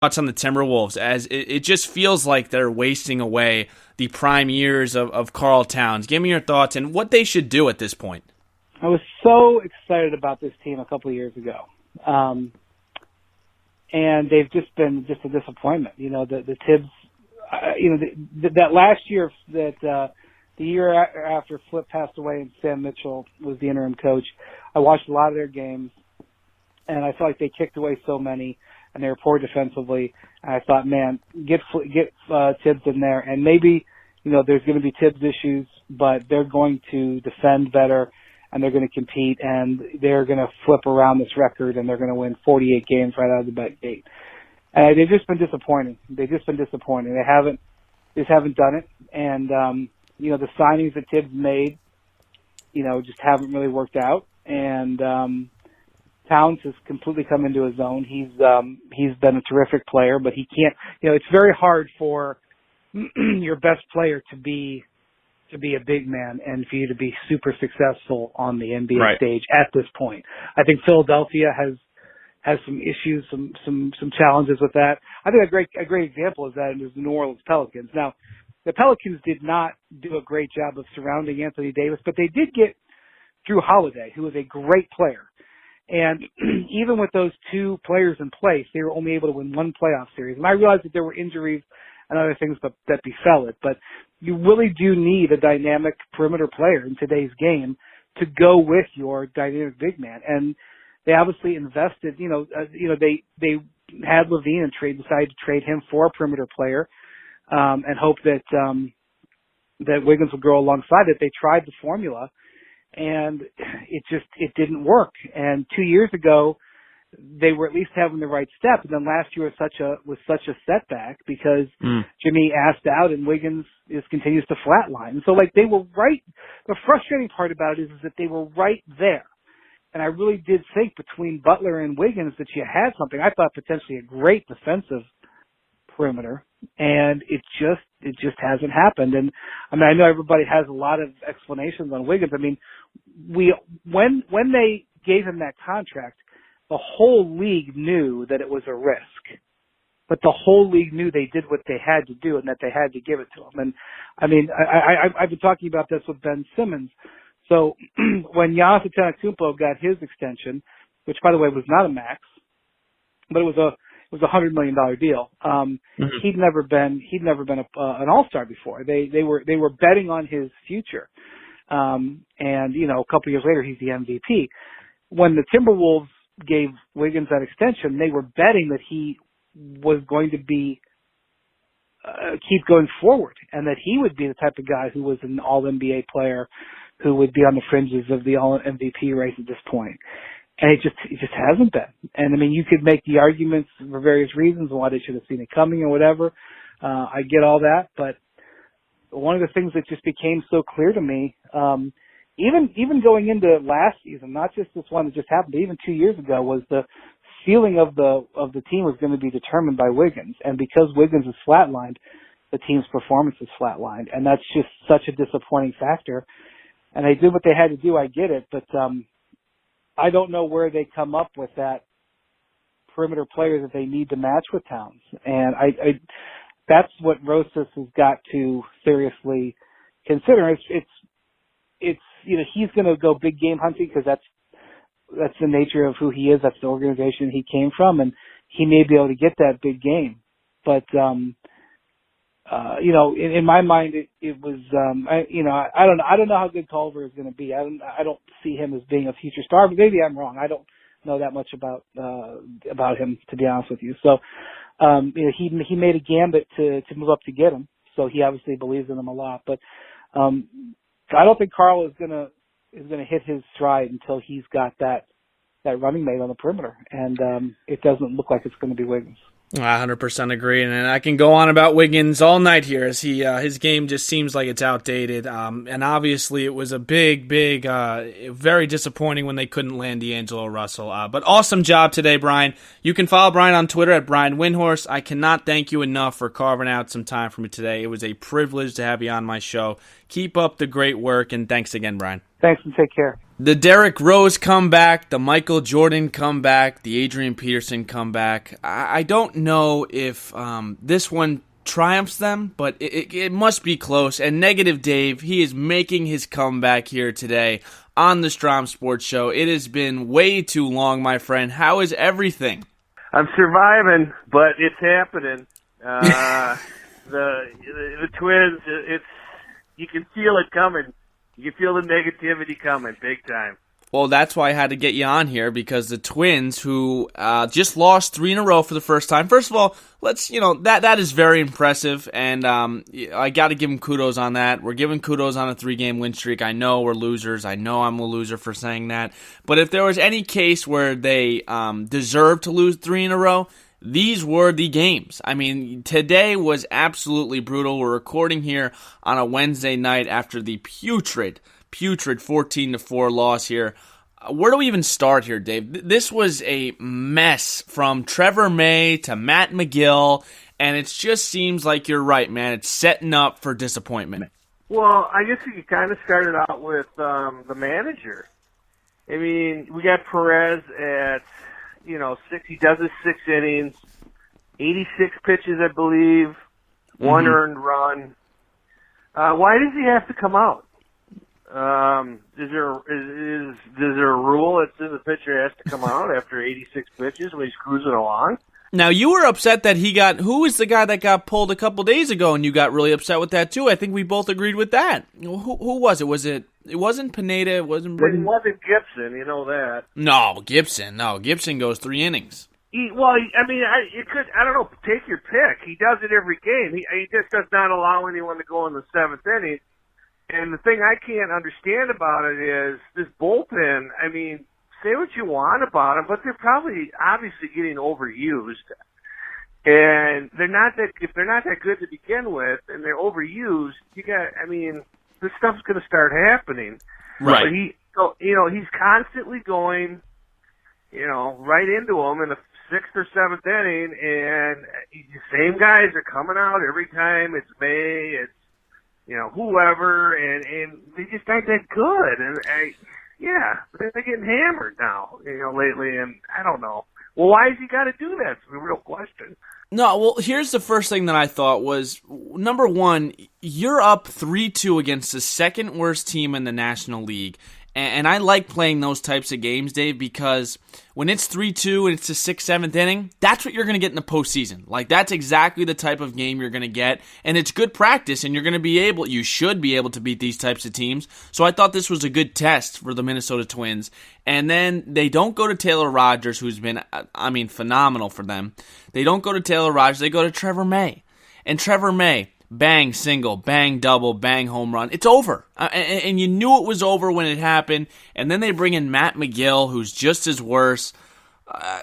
thoughts on the Timberwolves, as it just feels like they're wasting away the prime years of Karl Towns. Give me your thoughts and what they should do at this point. I was so excited about this team a couple of years ago. And they've just been a disappointment. The Tibbs, that last year, the year after Flip passed away and Sam Mitchell was the interim coach, I watched a lot of their games, and I felt like they kicked away so many, and they were poor defensively. And I thought, man, get Tibbs in there, and maybe, there's going to be Tibbs issues, but they're going to defend better, and they're going to compete, and they're going to flip around this record, and they're going to win 48 games right out of the gate. And they've just been disappointing. They just haven't done it. And, the signings that Tibbs made, just haven't really worked out. And, Towns has completely come into his own. He's been a terrific player, but he can't, it's very hard for your best player to be a big man and for you to be super successful on the NBA stage at this point. I think Philadelphia has some issues, some challenges with that. I think a great example is that is the New Orleans Pelicans. Now, the Pelicans did not do a great job of surrounding Anthony Davis, but they did get Drew Holiday, who is a great player. And even with those two players in place, they were only able to win one playoff series. And I realized that there were injuries and other things that befell it, but you really do need a dynamic perimeter player in today's game to go with your dynamic big man. And they obviously invested, they had Levine and decided to trade him for a perimeter player, and hope that Wiggins would grow alongside it. They tried the formula, and it didn't work. And 2 years ago, they were at least having the right step, and then last year was such a setback because Jimmy asked out and Wiggins continues to flatline. And so they were right. The frustrating part about it is that they were right there. And I really did think between Butler and Wiggins that you had something. I thought potentially a great defensive perimeter, and it just hasn't happened. And I know everybody has a lot of explanations on Wiggins. When they gave him that contract, the whole league knew that it was a risk, but the whole league knew they did what they had to do and that they had to give it to him. And I've been talking about this with Ben Simmons. So when Giannis Antetokounmpo got his extension, which by the way was not a max, but it was a $100 million deal. He'd never been an all-star before. They were betting on his future. And a couple of years later, he's the MVP. When the Timberwolves gave Wiggins that extension, they were betting that he was going to be keep going forward, and that he would be the type of guy who was an all-NBA player who would be on the fringes of the all-MVP race at this point. And it just hasn't been. And you could make the arguments for various reasons why they should have seen it coming or whatever. I get all that, but one of the things that just became so clear to me, even going into last season, not just this one that just happened, but even 2 years ago, was the ceiling of the team was going to be determined by Wiggins. And because Wiggins is flatlined, the team's performance is flatlined. And that's just such a disappointing factor. And they did what they had to do, I get it, but I don't know where they come up with that perimeter player that they need to match with Towns. And that's what Rosas has got to seriously consider. It's he's going to go big game hunting because that's the nature of who he is. That's the organization he came from, and he may be able to get that big game. But in my mind, it was I don't know how good Culver is going to be. I don't see him as being a future star, but maybe I'm wrong. I don't know that much about him, to be honest with you. So he made a gambit to move up to get him. So he obviously believes in him a lot. But I don't think Karl is gonna hit his stride until he's got that running mate on the perimeter, and it doesn't look like it's going to be Wiggins. I 100% agree, and I can go on about Wiggins all night here as his game just seems like it's outdated. And obviously it was a big, very disappointing when they couldn't land D'Angelo Russell. But awesome job today, Brian. You can follow Brian on Twitter at Brian Windhorst. I cannot thank you enough for carving out some time for me today. It was a privilege to have you on my show. Keep up the great work, and thanks again, Brian. Thanks, and take care. The Derrick Rose comeback, the Michael Jordan comeback, the Adrian Peterson comeback. I don't know if this one triumphs them, but it must be close. And Negative Dave, he is making his comeback here today on the Strom Sports Show. It has been way too long, my friend. How is everything? I'm surviving, but it's happening. The Twins, you can feel it coming. You feel the negativity coming big time. Well, that's why I had to get you on here, because the Twins, who just lost 3 in a row for the first time. First of all, that is very impressive, and I got to give them kudos on that. We're giving kudos on a 3-game win streak. I know we're losers. I know I'm a loser for saying that. But if there was any case where they deserved to lose 3 in a row, these were the games. I mean, today was absolutely brutal. We're recording here on a Wednesday night after the putrid 14-4 loss here. Where do we even start here, Dave? This was a mess from Trevor May to Matt McGill, and it just seems like you're right, man. It's setting up for disappointment. Well, I guess you kind of started out with the manager. I mean, we got Perez at 6. He does his 6 innings, 86 pitches, I believe, 1 earned run. Why does he have to come out? Is there a rule that says the pitcher has to come out after 86 pitches when he's cruising along? Now, you were upset that who was the guy that got pulled a couple days ago, and you got really upset with that too? I think we both agreed with that. Who was it? It wasn't Pineda. It wasn't Gibson, you know that. No, Gibson goes 3 innings. I don't know, take your pick. He does it every game. He just does not allow anyone to go in the 7th inning. And the thing I can't understand about it is this bullpen. I mean, say what you want about them, but they're probably obviously getting overused. And if they're not that good to begin with, and they're overused, this stuff's going to start happening. Right. But he's constantly going, right into them in the 6th or 7th inning, and the same guys are coming out every time. It's May, it's whoever, and they just aren't that good. And they're getting hammered now, lately, and I don't know. Well, why has he got to do that? It's the real question. No, well, here's the first thing that I thought was, number one, you're up 3-2 against the second worst team in the National League. And I like playing those types of games, Dave, because when it's 3-2 and it's the 6th, 7th inning, that's what you're going to get in the postseason. Like, that's exactly the type of game you're going to get, and it's good practice, and you should be able to beat these types of teams. So I thought this was a good test for the Minnesota Twins. And then they don't go to Taylor Rogers, who's been, phenomenal for them. They don't go to Taylor Rogers, they go to Trevor May. And Trevor May, bang single, bang double, bang home run. It's over. And you knew it was over when it happened. And then they bring in Matt McGill, who's just as worse.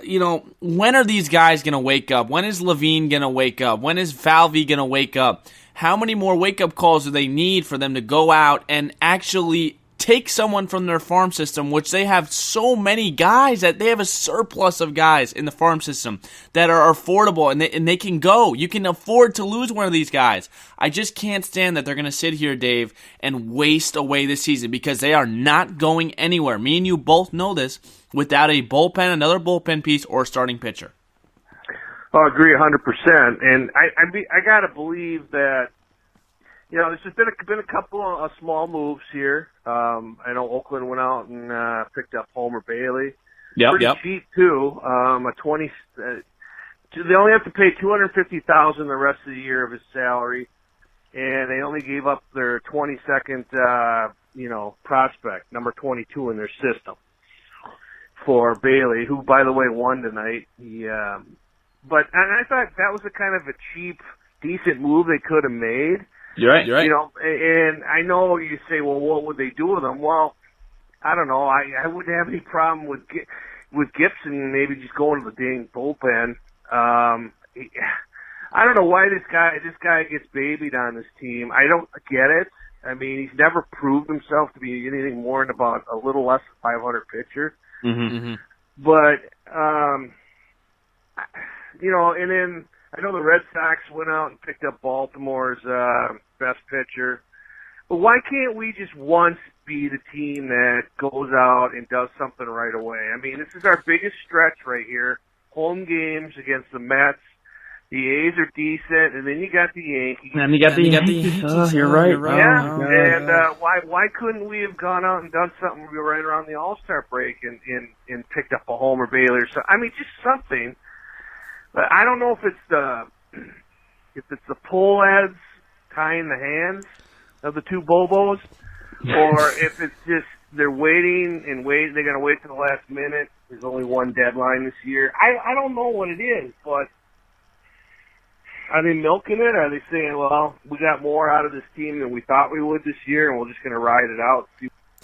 When are these guys going to wake up? When is Levine going to wake up? When is Falvey going to wake up? How many more wake-up calls do they need for them to go out and actually take someone from their farm system, which they have so many guys that they have a surplus of guys in the farm system that are affordable and they can go. You can afford to lose one of these guys. I just can't stand that they're going to sit here, Dave, and waste away this season because they are not going anywhere. Me and you both know this without a bullpen, another bullpen piece, or starting pitcher. I agree 100%. And I got to believe that, there's just been a couple of small moves here. I know Oakland went out and picked up Homer Bailey. Pretty cheap too. They only have to pay $250,000 the rest of the year of his salary, and they only gave up their 22nd, prospect, number 22 in their system, for Bailey, who by the way won tonight. But I thought that was a kind of a cheap, decent move they could have made. You're right. And I know you say, well, what would they do with them? Well, I don't know. I wouldn't have any problem with Gibson maybe just going to the dang bullpen. I don't know why this guy gets babied on this team. I don't get it. I mean, he's never proved himself to be anything more than about a little less than 500 pitcher. Mm-hmm. But, and then I know the Red Sox went out and picked up Baltimore's best pitcher. But why can't we just once be the team that goes out and does something right away. I mean, this is our biggest stretch right here. Home games against the Mets. The A's are decent, and then you got the Yankees. And you got the Yankees. Oh, you're right. Yeah, Oh, and why couldn't we have gone out and done something right around the All-Star break and picked up a Homer Bailey or something? I mean, just something. But I don't know if it's the pull ads tying the hands of the two Bobos, or if it's just they're waiting and waiting. They're going to wait to the last minute. There's only one deadline this year. I don't know what it is, but are they milking it? Are they saying, well, we got more out of this team than we thought we would this year, and we're just going to ride it out?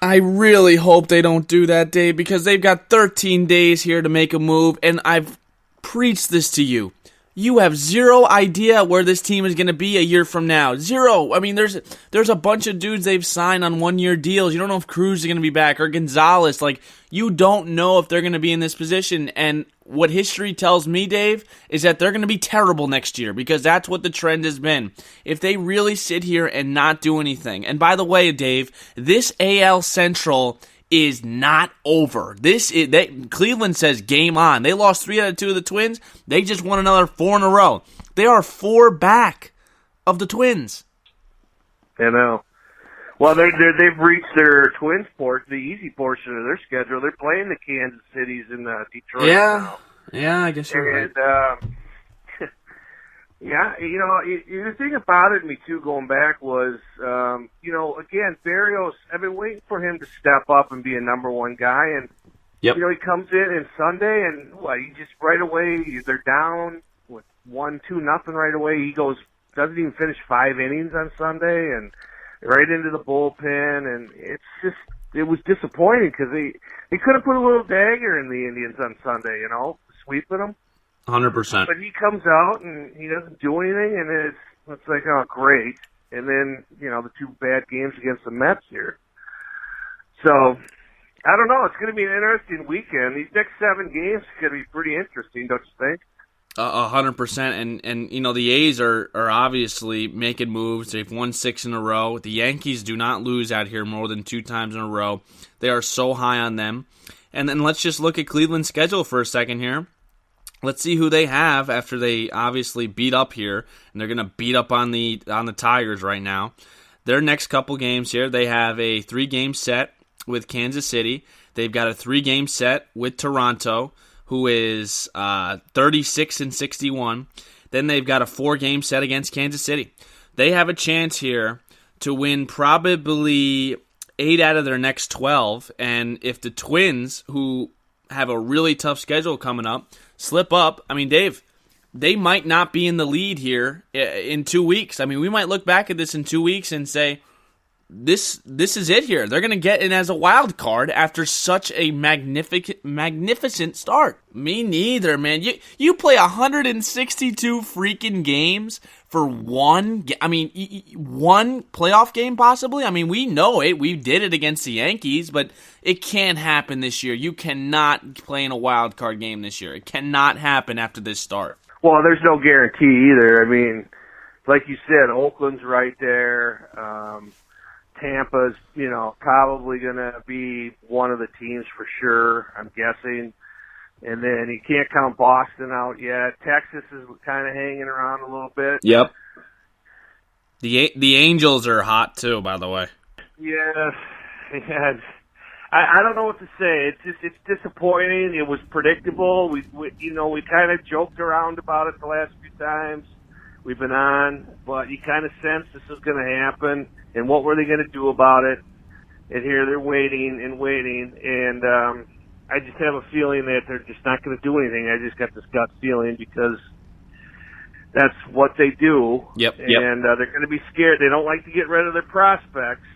I really hope they don't do that, Dave, because they've got 13 days here to make a move, and I've preached this to you. You have zero idea where this team is going to be a year from now. Zero. I mean, there's a bunch of dudes they've signed on one-year deals. You don't know if Cruz is going to be back or Gonzalez. Like, you don't know if they're going to be in this position. And what history tells me, Dave, is that they're going to be terrible next year because that's what the trend has been. If they really sit here and not do anything. And by the way, Dave, this AL Central is not over. Cleveland says game on. They lost 3 out of 2 of the Twins. They just won another 4 in a row. They are 4 back of the Twins. I know. Well, they've reached their Twins port, the easy portion of their schedule. They're playing the Kansas Cities and Detroit. Yeah, I guess you're right. Yeah, the thing that bothered me, too, going back was, again, Berrios, I've been waiting for him to step up and be a number one guy. And, he comes in Sunday and, he just right away, they're down with 1-2-0 right away. He doesn't even finish 5 innings on Sunday and right into the bullpen. And it was disappointing because they could have put a little dagger in the Indians on Sunday, sweeping them. 100%. But he comes out and he doesn't do anything, and it's like, oh, great. And then, the 2 bad games against the Mets here. So, I don't know. It's going to be an interesting weekend. These next 7 games are going to be pretty interesting, don't you think? 100%. And the A's are obviously making moves. They've won 6 in a row. The Yankees do not lose out here more than 2 times in a row. They are so high on them. And then let's just look at Cleveland's schedule for a second here. Let's see who they have after they obviously beat up here, and they're going to beat up on the Tigers right now. Their next couple games here, they have a 3-game set with Kansas City. They've got a 3-game set with Toronto, who is 36-61. Then they've got a 4-game set against Kansas City. They have a chance here to win probably 8 out of their next 12, and if the Twins, who have a really tough schedule coming up, slip up, I mean, Dave, they might not be in the lead here in 2 weeks. I mean, we might look back at this in 2 weeks and say, this is it here. They're going to get in as a wild card after such a magnificent start. Me neither, man. You play 162 freaking games for one playoff game possibly? I mean, we know it. We did it against the Yankees, but it can't happen this year. You cannot play in a wild card game this year. It cannot happen after this start. Well, there's no guarantee either. I mean, like you said, Oakland's right there. Tampa's, probably going to be one of the teams for sure, I'm guessing. And then you can't count Boston out yet. Texas is kind of hanging around a little bit. Yep. The Angels are hot too, by the way. Yeah. I don't know what to say. It's disappointing. It was predictable. We kind of joked around about it the last few times we've been on, but you kind of sense this is going to happen. And what were they going to do about it? And here they're waiting, and I just have a feeling that they're just not going to do anything. I just got this gut feeling because that's what they do. Yep. And they're going to be scared. They don't like to get rid of their prospects,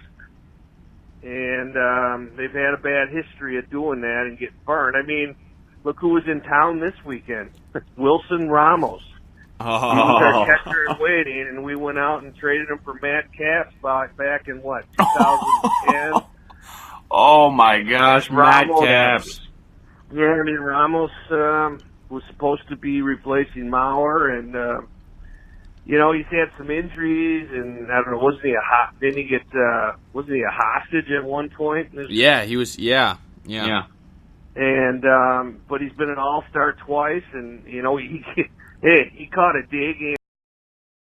and they've had a bad history of doing that and getting burned. I mean, look who was in town this weekend. Wilson Ramos. He was our catcher in waiting, and we went out and traded him for Matt Capps back in, 2010? Oh, my gosh, Matt Capps. Yeah, I mean, Ramos was supposed to be replacing Mauer, and he's had some injuries, and I don't know, wasn't he a hostage at one point? Yeah, he was. Yeah. And but he's been an all-star twice, and he caught a day game